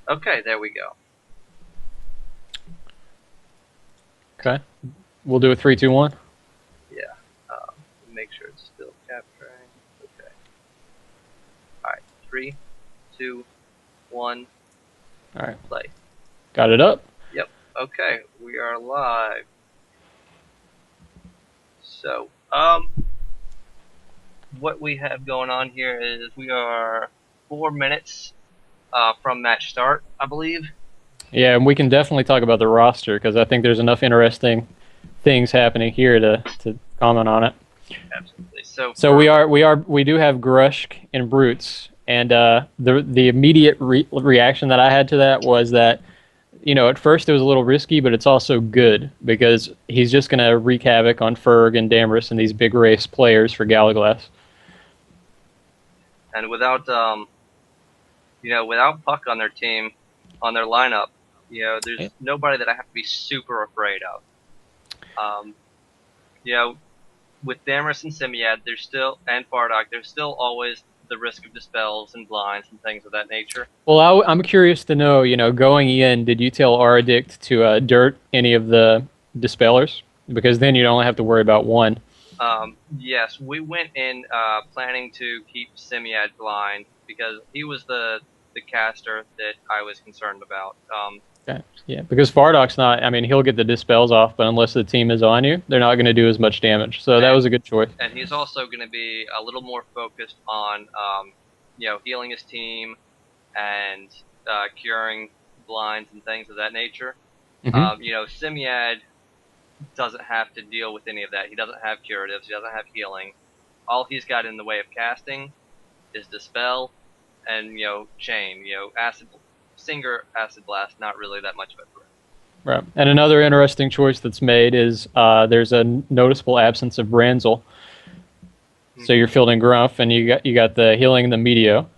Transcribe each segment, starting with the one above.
Okay, there we go. Okay. We'll do a 3, 2, 1. Yeah. Make sure it's still capturing. Okay. All right. 3, 2, 1. All right. Play. Got it up? Yep. Okay, we are live. So, what we have going on here is we are 4 minutes from match start, I believe. Yeah, and we can definitely talk about the roster because I think there's enough interesting things happening here to comment on it. Absolutely. So So we do have Grushg and Brutes, and the immediate reaction that I had to that was that at first it was a little risky, but it's also good because he's just going to wreak havoc on Ferg and Damerus and these big race players for Gallowglass. and without Puck on their team, on their lineup, there's nobody that I have to be super afraid of. Um, with Damerus and Symiad, and Fardoc, there's still always the risk of dispels and blinds and things of that nature. Well, I'm curious to know, going in, did you tell Auorodict to dirt any of the dispellers? Because then you'd only have to worry about one. Yes, we went in planning to keep Symiad blind because he was the caster that I was concerned about. Okay. Yeah, because Fardoc's not. I mean, he'll get the dispels off, but unless the team is on you, they're not going to do as much damage. So that was a good choice. And he's also going to be a little more focused on, healing his team and curing blinds and things of that nature. Mm-hmm. Symiad doesn't have to deal with any of that. He doesn't have curatives. He doesn't have healing. All he's got in the way of casting is dispel and chain. Singer acid blast. Not really that much of a threat. Right. And another interesting choice that's made is there's a noticeable absence of Branzel. So you're fielding Grumf, and you got the healing and the Meteo.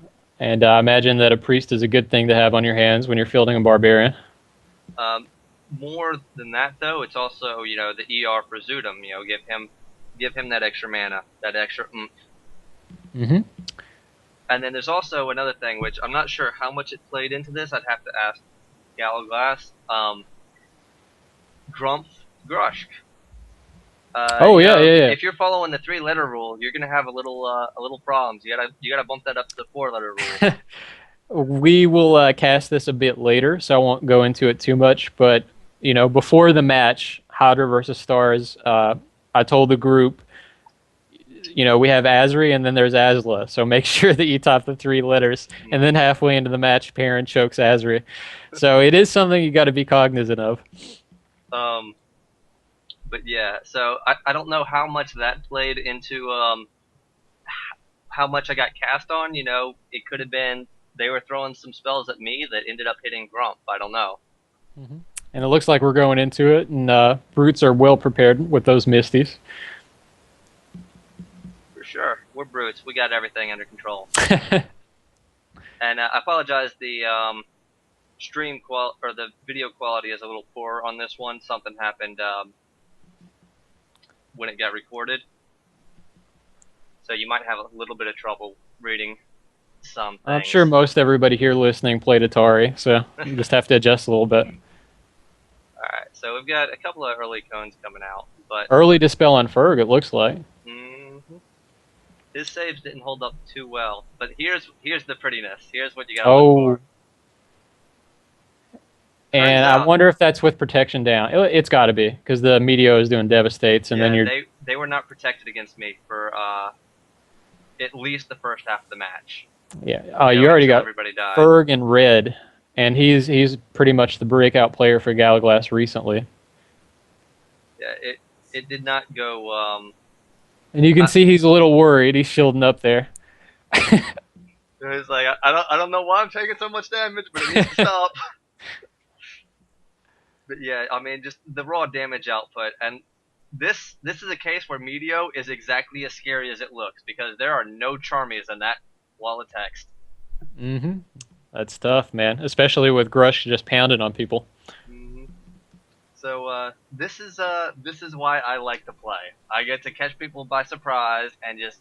And I imagine that a priest is a good thing to have on your hands when you're fielding a barbarian. More than that, though, it's also the ER for Dxutim. Give him that extra mana, that extra oomph. Mm-hmm. And then there's also another thing, which I'm not sure how much it played into this. I'd have to ask Gallowglass. Grushg. Yeah. If you're following the 3-letter rule, you're gonna have a little problems. You gotta bump that up to the 4-letter rule. We will cast this a bit later, so I won't go into it too much. But before the match, Hydra versus Stars, I told the group, we have Azri and then there's Azla. So make sure that you top the 3 letters. And then halfway into the match, Perrin chokes Azri. So it is something you got to be cognizant of. But yeah, so I don't know how much that played into how much I got cast on. It could have been they were throwing some spells at me that ended up hitting Grumf. I don't know. Mm-hmm. And it looks like we're going into it, and Brutes are well prepared with those Misties. For sure. We're Brutes. We got everything under control. And I apologize, the or the video quality is a little poor on this one. Something happened when it got recorded. So you might have a little bit of trouble reading some things. I'm sure most everybody here listening played Atari, so you just have to adjust a little bit. Alright, so we've got a couple of early cones coming out, but early dispel on Ferg, it looks like. His saves didn't hold up too well, but here's the prettiness. Here's what you gotta look for. And I wonder if that's with protection down. It's got to be, because the Meteo is doing devastates, and then they were not protected against me for at least the first half of the match. Yeah, you already got Ferg in red, and he's pretty much the breakout player for Gallowglass recently. Yeah, it did not go. And you can see he's a little worried. He's shielding up there. He's like, I don't know why I'm taking so much damage, but it needs to stop. But yeah, I mean, just the raw damage output, and this is a case where Meteo is exactly as scary as it looks, because there are no charmies in that wall of text. Mm-hmm. That's tough, man, especially with Grushg just pounding on people. Mm-hmm. So this is why I like to play. I get to catch people by surprise and just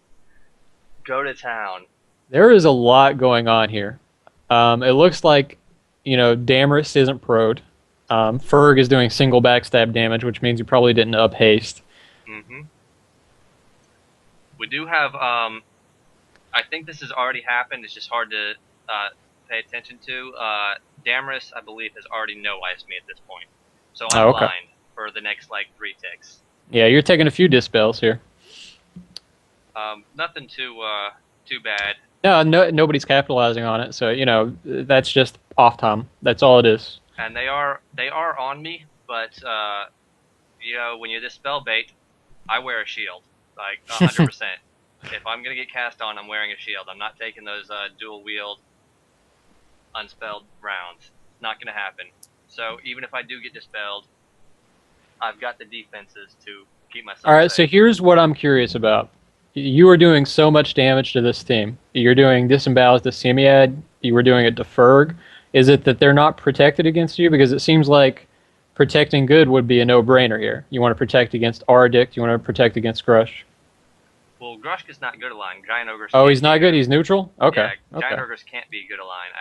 go to town. There is a lot going on here. It looks like you know, Damerus isn't pro'd. Ferg is doing single backstab damage, which means you probably didn't up haste. Mm-hmm. We do have, I think this has already happened. It's just hard to pay attention to. Damerus, I believe, has already no-iced me at this point. So I'm Okay. blind for the next, like, 3 ticks. Yeah, you're taking a few dispels here. Nothing too bad. No, nobody's capitalizing on it, so, you know, that's just off time. That's all it is. And they are on me, but, you know, when you're this spell bait, I wear a shield. Like, 100%. If I'm going to get cast on, I'm wearing a shield. I'm not taking those dual wield unspelled rounds. It's not going to happen. So even if I do get dispelled, I've got the defenses to keep myself All right, safe. so here's what I'm curious about. You are doing so much damage to this team. You're doing disembowels to Symiad. You were doing it to Ferg. Is it that they're not protected against you? Because it seems like protecting good would be a no-brainer here. You want to protect against Auorodict. You want to protect against Grushg. Well, Grushg is not good aligned. Giant ogres. Oh, he's not good. He's neutral. Okay. Yeah, giant Okay. ogres can't be good aligned.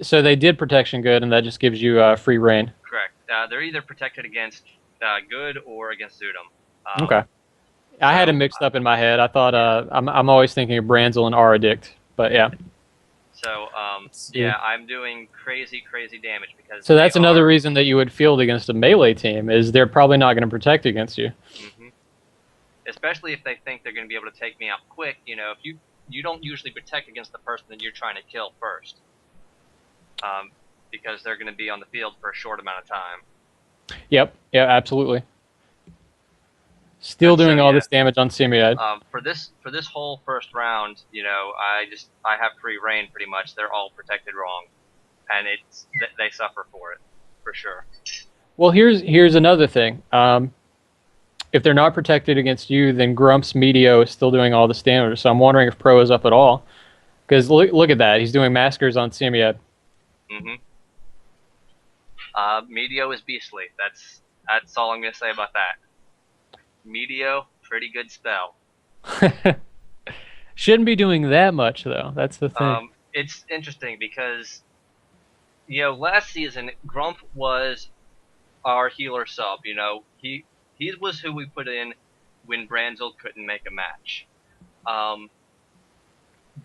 So they did protection good, and that just gives you free reign. Correct. They're either protected against good or against Dxutim. Okay. I had him mixed up in my head. I thought I'm always thinking of Branzel and Auorodict, but yeah. So yeah, I'm doing crazy damage because. So that's another reason that you would field against a melee team is they're probably not going to protect against you. Mm-hmm. Especially if they think they're going to be able to take me out quick. You know, if you don't usually protect against the person that you're trying to kill first, because they're going to be on the field for a short amount of time. Yep. Yeah. Absolutely. Still doing all this damage on Symiad. For this whole first round, you know, I have free reign pretty much. They're all protected wrong, and they suffer for it, for sure. Well, here's another thing. If they're not protected against you, then Grumf's Medio is still doing all this damage. So I'm wondering if Pro is up at all. Because look at that, he's doing massacres on Symiad. Mm-hmm. Medio is beastly. That's all I'm gonna say about that. Medio, pretty good spell. Shouldn't be doing that much though. That's the thing. It's interesting because, you know, last season Grumf was our healer sub. You know, he was who we put in when Branzel couldn't make a match.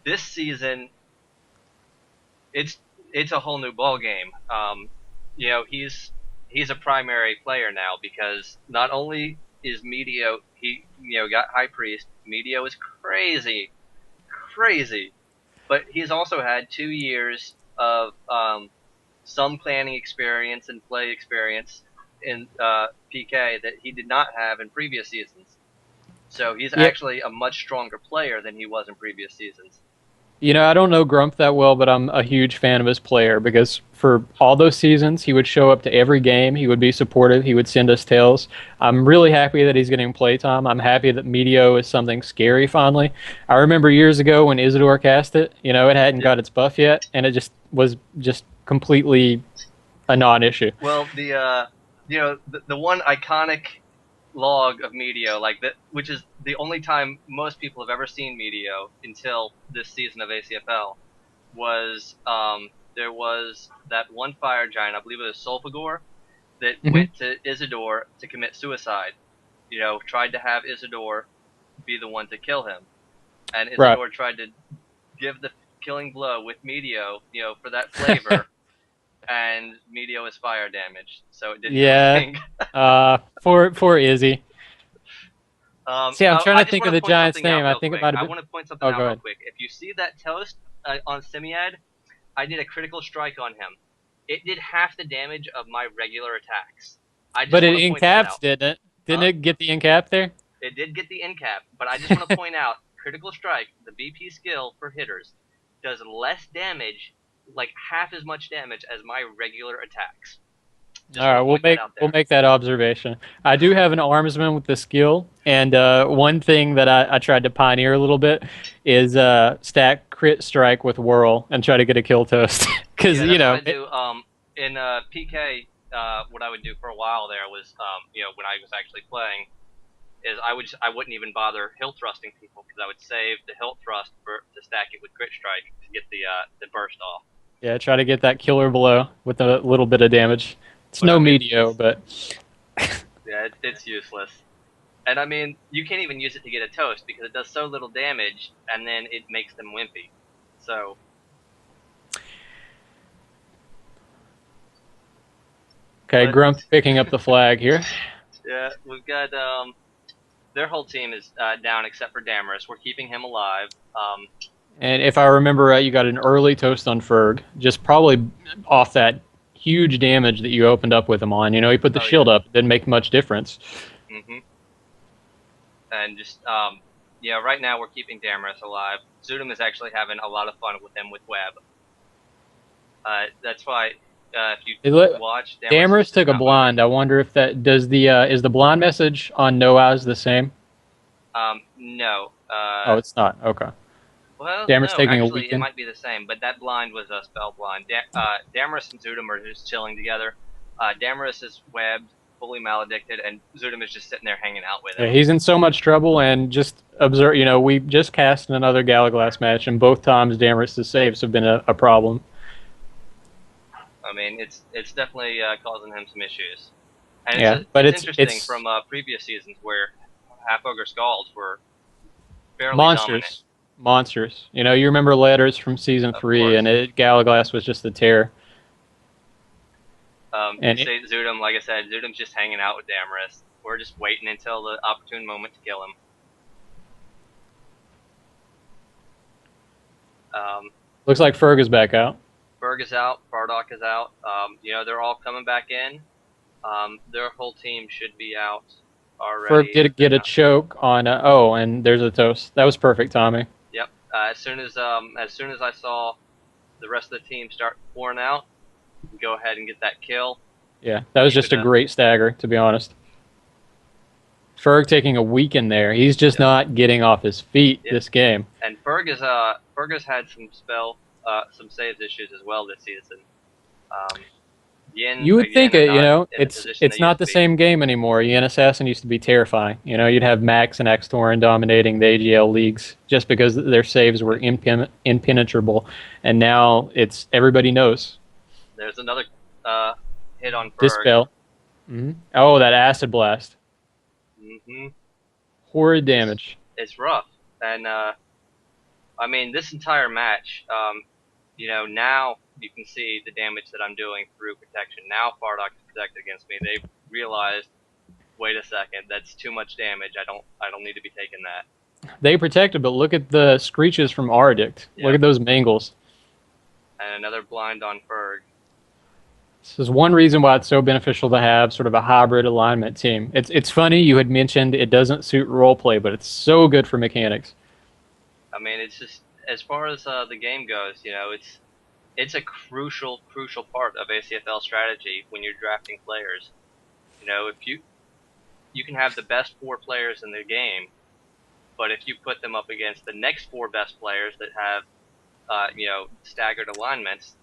This season, it's a whole new ball game. You know, he's a primary player now because not only is Medio, he, you know, got High Priest. Medio is crazy, but he's also had 2 years of some planning experience and play experience in PK that he did not have in previous seasons. So he's actually a much stronger player than he was in previous seasons. You know, I don't know Grumf that well, but I'm a huge fan of his player because for all those seasons, he would show up to every game. He would be supportive. He would send us tails. I'm really happy that he's getting playtime. I'm happy that Medio is something scary finally. I remember years ago when Isidore cast it, you know, it hadn't got its buff yet, and it just was completely a non-issue. Well, you know, the one iconic log of Medio, like that, which is the only time most people have ever seen Medio until this season of ACFL, was there was that one fire giant, I believe it was Sulfagor, that went to Isidore to commit suicide. You know, tried to have Isidore be the one to kill him, and Isidore tried to give the killing blow with Medio, you know, for that flavor. And Medio is fire damage, so it didn't do anything. For Izzy. See, I'm trying to think of the giant's name. I think it might have been... I want to point something out real quick. If you see that toast on Symiad, I did a critical strike on him. It did half the damage of my regular attacks. But it incaps, didn't it? Didn't it get the incap there? It did get the incap, but I just want to point out, critical strike, the BP skill for hitters, does less damage, like half as much damage as my regular attacks. All right, we'll make that observation. I do have an armsman with the skill, and one thing that I tried to pioneer a little bit is stack crit strike with whirl and try to get a kill toast. Because you know, in PK, what I would do for a while there was, you know, when I was actually playing, is I wouldn't even bother hilt thrusting people because I would save the hilt thrust to stack it with crit strike to get the burst off. Yeah, try to get that killer blow with a little bit of damage. It's But no I mean, medio, but yeah, it's useless. And I mean, you can't even use it to get a toast because it does so little damage, and then it makes them wimpy. So. okay, But Grumf picking up the flag here. yeah, we've got their whole team is down except for Damerus. We're keeping him alive. And if I remember right, you got an early toast on Ferg, just probably off that huge damage that you opened up with him on. You know, he put the Oh shield yeah. up, didn't make much difference. And just yeah, right now we're keeping Damerus alive. Dxutim is actually having a lot of fun with him with web. That's why if you watch Damerus took a blind. I wonder if that does the is the blind message on Noaz the same? No. Oh, it's not. Okay. Well, Damerus no, taking a actually, it weekend. might be the same, but that blind was a spell blind. Damerus and Dxutim are just chilling together. Damerus is webbed, fully maledicted, and Dxutim is just sitting there hanging out with him. Yeah, he's in so much trouble, and just observe. You know, we just cast in another Gallowglass match, and both times Damerus' saves have been a problem. I mean, it's definitely causing him some issues. And yeah, it's interesting from previous seasons where Half Ogre Scalds were fairly dominant. Monsters. You know, you remember letters from season 3, and Gallowglass was just a tear. And you say Dxutim, like I said, Dxutim's just hanging out with Damerus. We're just waiting until the opportune moment to kill him. Looks like Ferg is back out. Ferg is out. Fardoc is out. You know, they're all coming back in. Their whole team should be out already. Ferg did get a choke on. Oh, and there's a toast. That was perfect timing. Yep. As soon as I saw the rest of the team start pouring out, go ahead and get that kill. Yeah, that was just a great stagger, to be honest. Ferg taking a weekend there. He's just not getting off his feet this game. And Ferg has had some saves issues as well this season. You would think it, you know, it's not the same game anymore. Yin Assassin used to be terrifying. You know, you'd have Max and Xtorin dominating the AGL leagues just because their saves were impenetrable, and now it's everybody knows. There's another hit on Ferg. Dispel. Oh, that acid blast. Horrid damage. It's rough, and I mean, this entire match, you know, now you can see the damage that I'm doing through protection. Now Fardoc is protected against me. They've realized, wait a second, that's too much damage. I don't need to be taking that. They protected, but look at the screeches from Auorodict. Yep. Look at those mangles. And another blind on Ferg. This is one reason why it's so beneficial to have sort of a hybrid alignment team. It's funny, you had mentioned it doesn't suit roleplay, but it's so good for mechanics. I mean, it's just, as far as the game goes, you know, it's a crucial part of ACFL strategy when you're drafting players. You know, if you can have the best 4 players in the game, but if you put them up against the next 4 best players that have, you know, staggered alignments.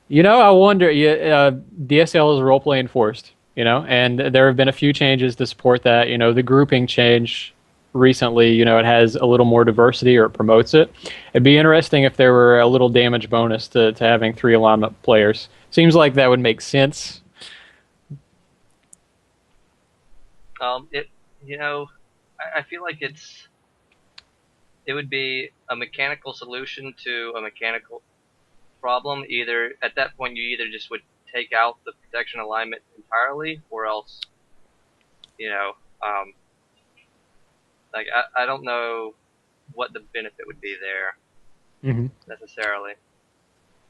You know, I wonder, DSL is role-play enforced, you know, and there have been a few changes to support that. You know, the grouping change recently, you know, it has a little more diversity, or it promotes it. It'd be interesting if there were a little damage bonus to having 3 alignment players. Seems like that would make sense. You know, I feel like it would be a mechanical solution to a mechanical problem. Either at that point you either just would take out the protection alignment entirely, or else, you know, like I don't know what the benefit would be there necessarily.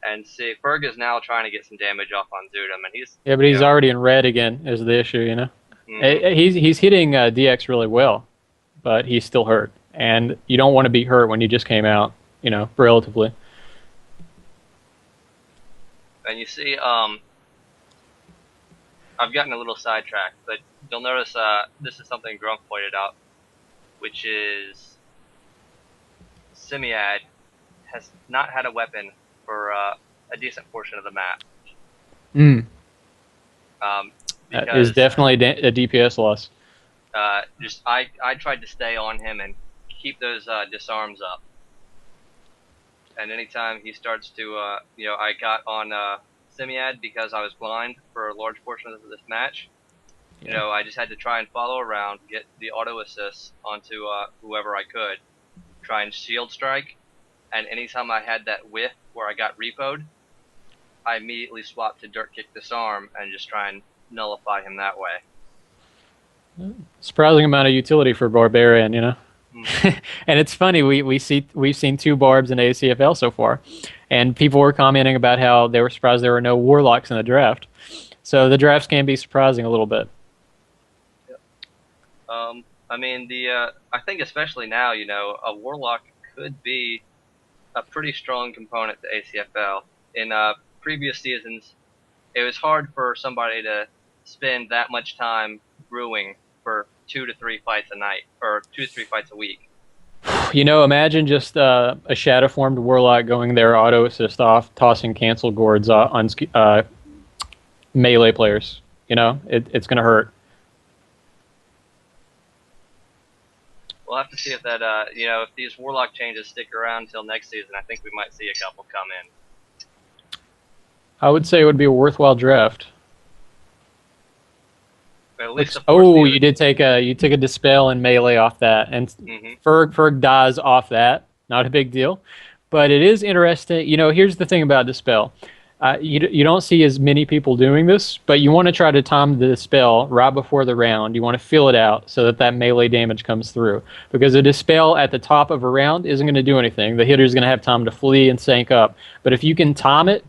And see, Ferg is now trying to get some damage off on Dxutim, and he's but he's already in red again. Is the issue, you know? He's hitting DX really well, but he's still hurt, and you don't want to be hurt when you just came out, you know, relatively. And you see, I've gotten a little sidetracked, but you'll notice this is something Grumf pointed out, which is Symiad has not had a weapon for a decent portion of the map. That is definitely a DPS loss. I tried to stay on him and keep those disarms up. And anytime he starts to, I got on Symiad because I was blind for a large portion of this match. Yeah. I just had to try and follow around, get the auto assist onto whoever I could, try and shield strike, and anytime I had that whiff where I got repoed, I immediately swapped to dirt kick disarm and just try and nullify him that way. Surprising amount of utility for Barbarian, Mm. And it's funny, we've seen 2 Barbs in ACFL so far, and people were commenting about how they were surprised there were no Warlocks in the draft. So the drafts can be surprising a little bit. Yep. I mean, I think especially now, a Warlock could be a pretty strong component to ACFL. In previous seasons, it was hard for somebody to spend that much time brewing for 2 to 3 fights a night, or 2 to 3 fights a week. Imagine just a shadow formed Warlock going there, auto assist off, tossing cancel gourds on melee players. It's going to hurt. We'll have to see if that, if these Warlock changes stick around until next season. I think we might see a couple come in. I would say it would be a worthwhile draft. But at least you did take a dispel and melee off that, and Ferg dies off that. Not a big deal, but it is interesting. Here's the thing about dispel. You don't see as many people doing this, but you want to try to time the dispel right before the round. You want to fill it out so that melee damage comes through. Because a dispel at the top of a round isn't going to do anything. The hitter's going to have time to flee and sync up. But if you can time it,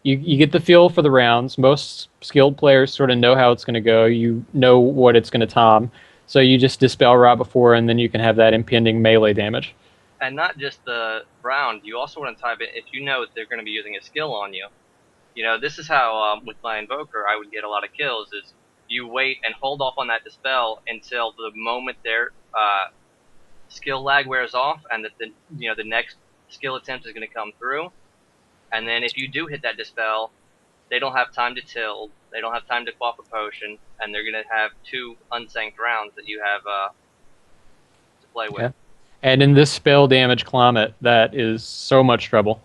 you get the feel for the rounds. Most skilled players sort of know how it's going to go. You know what it's going to time. So you just dispel right before, and then you can have that impending melee damage. And not just the round. You also want to time it if you know they're going to be using a skill on you. This is how, with my Invoker, I would get a lot of kills, is you wait and hold off on that dispel until the moment their skill lag wears off and that the next skill attempt is going to come through. And then if you do hit that dispel, they don't have time to tilt, they don't have time to quaff a potion, and they're going to have 2 unsanked rounds that you have to play with. Yeah. And in this spell damage climate, that is so much trouble.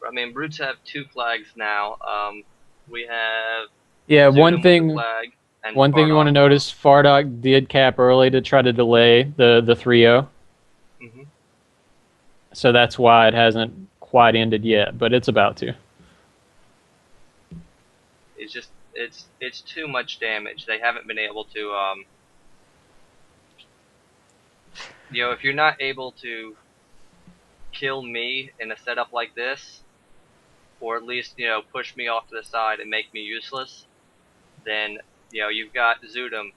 I mean, Brutes have 2 flags now. We have Zudum one thing you want to notice, Fardoc did cap early to try to delay the 3-0. So that's why it hasn't quite ended yet, but it's about to. It's too much damage. They haven't been able to if you're not able to kill me in a setup like this, or at least push me off to the side and make me useless, then you've got Dxutim,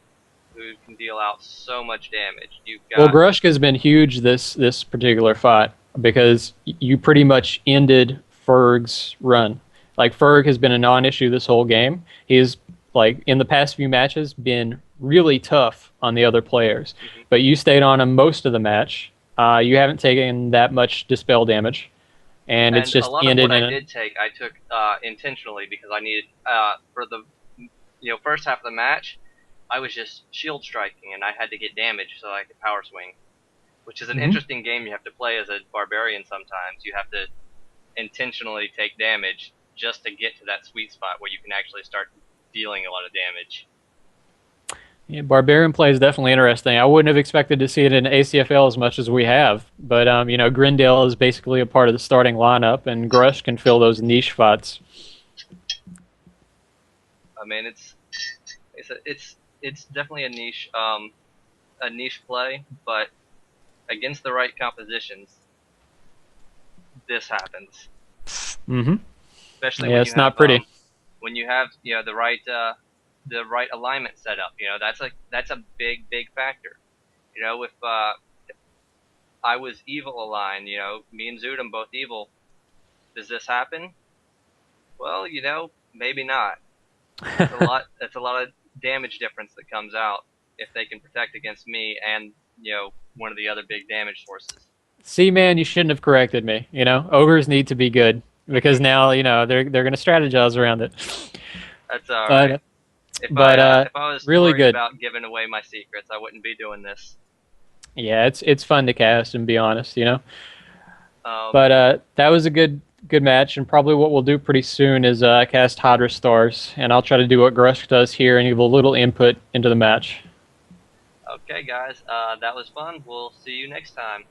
who can deal out so much damage. Well, Grushg has been huge this particular fight because you pretty much ended Ferg's run. Like, Ferg has been a non-issue this whole game. He's, like, in the past few matches, been really tough on the other players. But you stayed on him most of the match. You haven't taken that much dispel damage. And it's just a lot ended of what I did take, I took intentionally because I needed, for the first half of the match, I was just shield striking and I had to get damage so I could power swing. Which is an interesting game you have to play as a barbarian sometimes. You have to intentionally take damage just to get to that sweet spot where you can actually start dealing a lot of damage. Yeah, barbarian play is definitely interesting. I wouldn't have expected to see it in ACFL as much as we have. But, Grindel is basically a part of the starting lineup, and Grushg can fill those niche spots. I mean, it's definitely a niche play, but against the right compositions, this happens. Especially when it's not pretty. When you have the right alignment set up, that's a big factor. If I was evil aligned, me and Dxutim both evil, does this happen? Well, maybe not. That's a lot of damage difference that comes out if they can protect against me and one of the other big damage sources. See, man, you shouldn't have corrected me. Ogres need to be good because now they're going to strategize around it. That's all right. If I was really worried good about giving away my secrets, I wouldn't be doing this. Yeah, it's fun to cast and be honest. But that was a good match, and probably what we'll do pretty soon is cast Hydra Stars, and I'll try to do what Grushg does here and give a little input into the match. Okay, guys, that was fun. We'll see you next time.